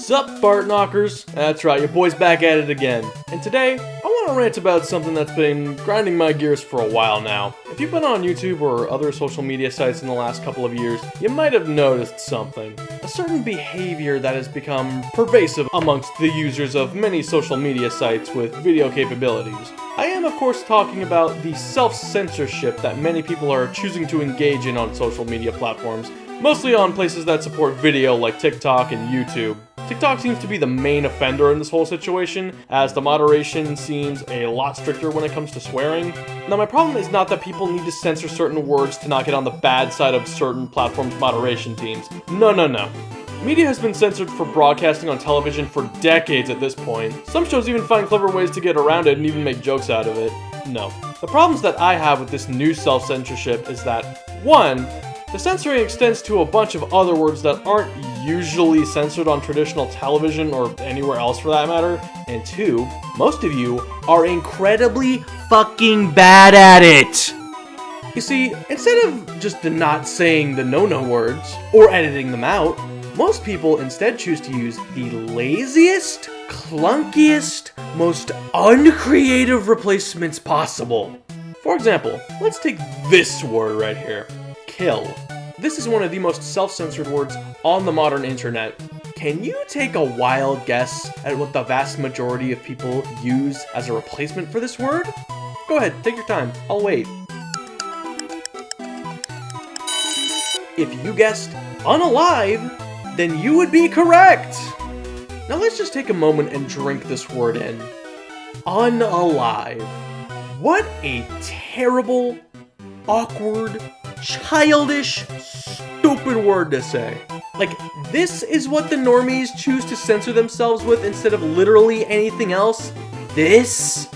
Sup, Bart Knockers? That's right, your boy's back at it again. And today, I want to rant about something that's been grinding my gears for a while now. If you've been on YouTube or other social media sites in the last couple of years, you might have noticed something. A certain behavior that has become pervasive amongst the users of many social media sites with video capabilities. I am, of course, talking about the self-censorship that many people are choosing to engage in on social media platforms, mostly on places that support video like TikTok and YouTube. TikTok seems to be the main offender in this whole situation, as the moderation seems a lot stricter when it comes to swearing. Now, my problem is not that people need to censor certain words to not get on the bad side of certain platforms' moderation teams. No. Media has been censored for broadcasting on television for decades at this point. Some shows even find clever ways to get around it and even make jokes out of it. No. The problems that I have with this new self-censorship is that, 1, the censoring extends to a bunch of other words that aren't usually censored on traditional television or anywhere else for that matter. And 2, most of you are incredibly fucking bad at it. You see, instead of just not saying the no-no words or editing them out, most people instead choose to use the laziest, clunkiest, most uncreative replacements possible. For example, let's take this word right here. Kill. This is one of the most self-censored words on the modern internet. Can you take a wild guess at what the vast majority of people use as a replacement for this word? Go ahead, take your time. I'll wait. If you guessed unalive, then you would be correct. Now let's just take a moment and drink this word in. Unalive. What a terrible, awkward, childish, stupid word to say. Like, this is what the normies choose to censor themselves with instead of literally anything else? This?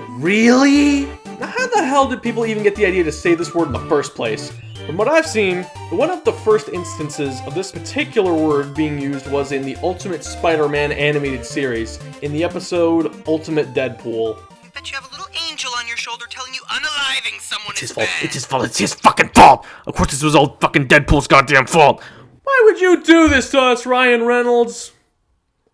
Really? Now how the hell did people even get the idea to say this word in the first place? From what I've seen, one of the first instances of this particular word being used was in the Ultimate Spider-Man animated series, in the episode Ultimate Deadpool. I bet you have a little angel on your shoulder telling you unaliving someone is fault. bad. It's his fault. It's his fucking fault. Of course, this was all fucking Deadpool's goddamn fault. Why would you do this to us, Ryan Reynolds?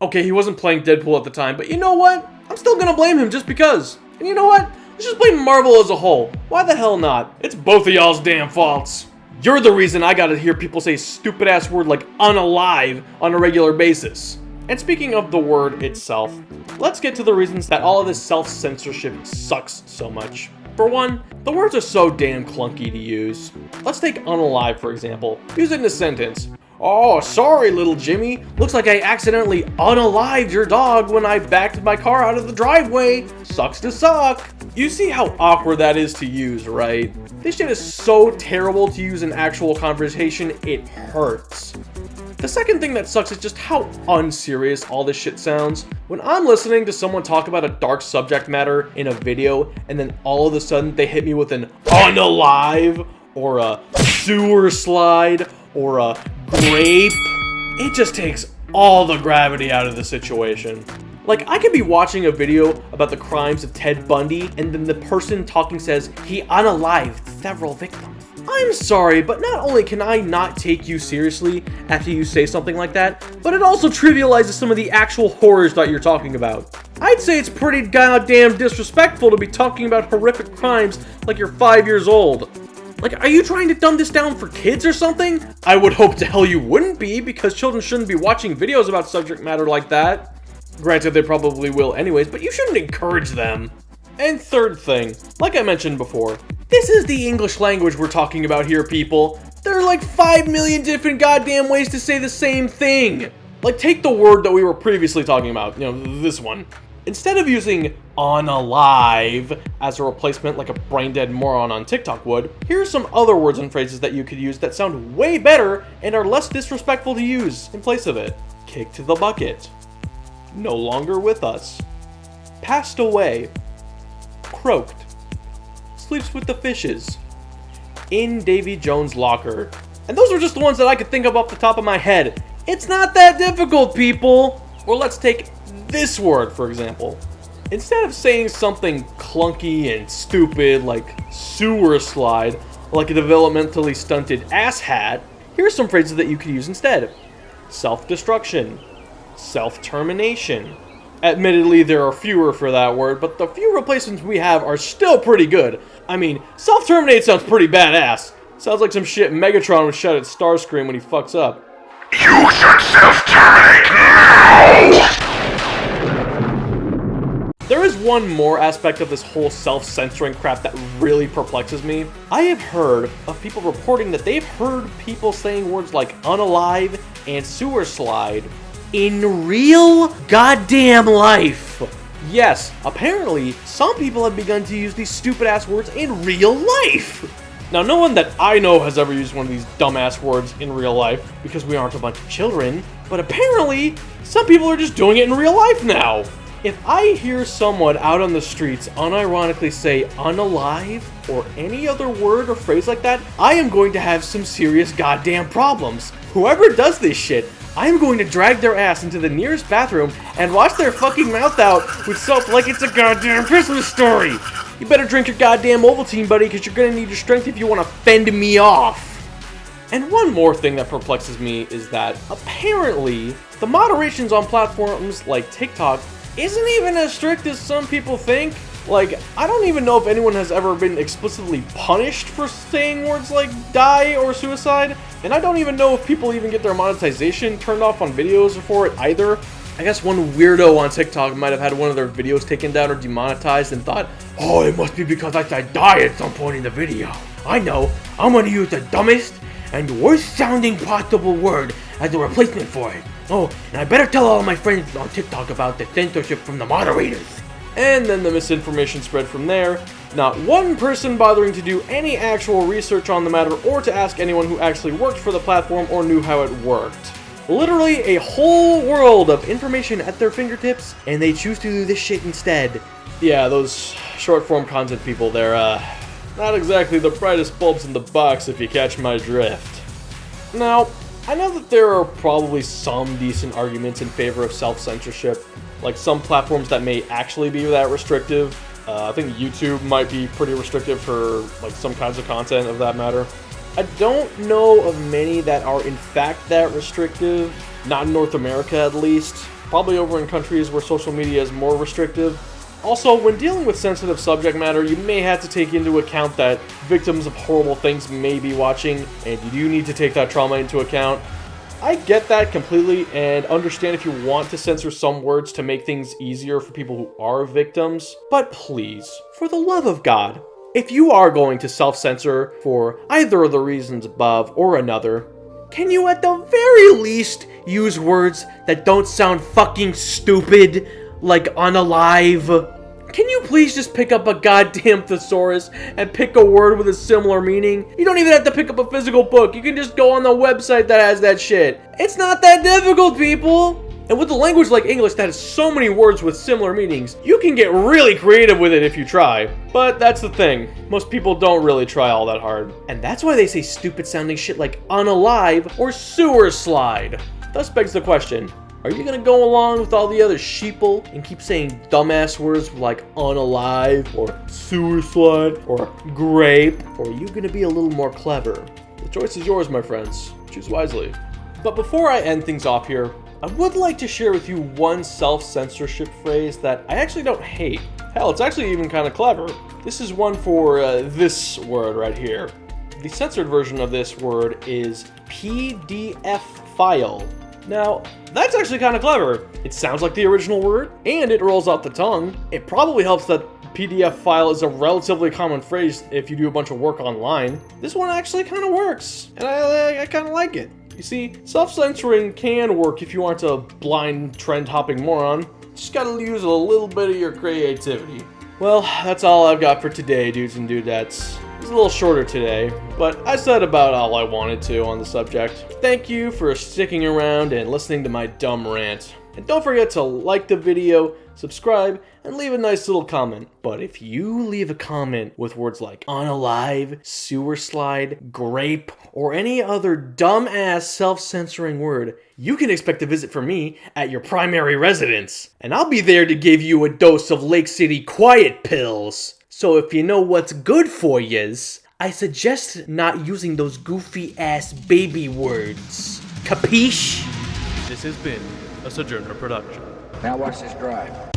Okay, he wasn't playing Deadpool at the time, but you know what? I'm still gonna blame him just because. And you know what? Let's just blame Marvel as a whole. Why the hell not? It's both of y'all's damn faults. You're the reason I gotta hear people say stupid-ass word like unalive on a regular basis. And speaking of the word itself, let's get to the reasons that all of this self-censorship sucks so much. For one, the words are so damn clunky to use. Let's take unalive for example. Use it in a sentence. Oh, sorry little Jimmy. Looks like I accidentally unalived your dog when I backed my car out of the driveway. Sucks to suck. You see how awkward that is to use, right? This shit is so terrible to use in actual conversation, it hurts. The second thing that sucks is just how unserious all this shit sounds. When I'm listening to someone talk about a dark subject matter in a video, and then all of a sudden they hit me with an unalive, or a sewer slide, or a grape, it just takes all the gravity out of the situation. Like, I could be watching a video about the crimes of Ted Bundy, and then the person talking says he unalived several victims. I'm sorry, but not only can I not take you seriously after you say something like that, but it also trivializes some of the actual horrors that you're talking about. I'd say it's pretty goddamn disrespectful to be talking about horrific crimes like you're 5 years old. Like, are you trying to dumb this down for kids or something? I would hope to hell you wouldn't be, because children shouldn't be watching videos about subject matter like that. Granted, they probably will anyways, but you shouldn't encourage them. And third thing, like I mentioned before, this is the English language we're talking about here, people. There are like 5 million different goddamn ways to say the same thing. Like, take the word that we were previously talking about, this one. Instead of using unalive as a replacement like a brain-dead moron on TikTok would, here are some other words and phrases that you could use that sound way better and are less disrespectful to use in place of it. Kick to the bucket. No longer with us. Passed away. Croaked. Sleeps with the fishes. In Davy Jones' locker. And those are just the ones that I could think of off the top of my head. It's not that difficult, people. Or let's take this word, for example. Instead of saying something clunky and stupid like sewer slide, like a developmentally stunted asshat, here are some phrases that you could use instead. Self-destruction. self-termination. Admittedly, there are fewer for that word, but the few replacements we have are still pretty good. I mean, self-terminate sounds pretty badass. Sounds like some shit Megatron would shout at Starscream when he fucks up. You should self-terminate now! There is one more aspect of this whole self-censoring crap that really perplexes me. I have heard of people reporting that they've heard people saying words like unalive and sewer slide in real goddamn life. Yes, apparently, some people have begun to use these stupid-ass words in real life. Now, no one that I know has ever used one of these dumbass words in real life, because we aren't a bunch of children, but apparently, some people are just doing it in real life now. If I hear someone out on the streets unironically say unalive or any other word or phrase like that, I am going to have some serious goddamn problems. Whoever does this shit, I am going to drag their ass into the nearest bathroom and wash their fucking mouth out with soap like it's a goddamn Christmas story. You better drink your goddamn Ovaltine, buddy, because you're gonna need your strength if you want to fend me off. And one more thing that perplexes me is that apparently the moderations on platforms like TikTok isn't even as strict as some people think. Like, I don't even know if anyone has ever been explicitly punished for saying words like die or suicide, and I don't even know if people even get their monetization turned off on videos for it either. I guess one weirdo on TikTok might have had one of their videos taken down or demonetized and thought, oh, it must be because I said die at some point in the video. I know, I'm gonna use the dumbest and worst sounding possible word as a replacement for it. Oh, and I better tell all my friends on TikTok about the censorship from the moderators. And then the misinformation spread from there. Not one person bothering to do any actual research on the matter or to ask anyone who actually worked for the platform or knew how it worked. Literally a whole world of information at their fingertips, and they choose to do this shit instead. Yeah, those short-form content people, they're, not exactly the brightest bulbs in the box if you catch my drift. Now, I know that there are probably some decent arguments in favor of self-censorship, like some platforms that may actually be that restrictive. I think YouTube might be pretty restrictive for like some kinds of content of that matter. I don't know of many that are in fact that restrictive, not in North America at least, probably over in countries where social media is more restrictive. Also, when dealing with sensitive subject matter, you may have to take into account that victims of horrible things may be watching, and you do need to take that trauma into account. I get that completely, and understand if you want to censor some words to make things easier for people who are victims, but please, for the love of God, if you are going to self-censor for either of the reasons above or another, can you at the very least use words that don't sound fucking stupid, like unalive? Can you please just pick up a goddamn thesaurus and pick a word with a similar meaning? You don't even have to pick up a physical book. You can just go on the website that has that shit. It's not that difficult, people. And with a language like English that has so many words with similar meanings, you can get really creative with it if you try. But that's the thing. Most people don't really try all that hard. And that's why they say stupid sounding shit like unalive or sewer slide. Thus begs the question, are you gonna go along with all the other sheeple and keep saying dumbass words like unalive or sewer slide or grape? Or are you gonna be a little more clever? The choice is yours, my friends. Choose wisely. But before I end things off here, I would like to share with you one self-censorship phrase that I actually don't hate. Hell, it's actually even kind of clever. This is one for this word right here. The censored version of this word is PDF file. Now, that's actually kind of clever. It sounds like the original word, and it rolls off the tongue. It probably helps that PDF file is a relatively common phrase if you do a bunch of work online. This one actually kind of works, and I kind of like it. You see, self-censoring can work if you aren't a blind, trend-hopping moron. Just gotta use a little bit of your creativity. Well, that's all I've got for today, dudes and dudettes. It's a little shorter today, but I said about all I wanted to on the subject. Thank you for sticking around and listening to my dumb rant. And don't forget to like the video, subscribe, and leave a nice little comment. But if you leave a comment with words like unalive, sewer slide, grape, or any other dumb-ass self-censoring word, you can expect a visit from me at your primary residence. And I'll be there to give you a dose of Lake City quiet pills. So if you know what's good for yous, I suggest not using those goofy-ass baby words. Capiche? This has been a Sojourner production. Now watch this drive.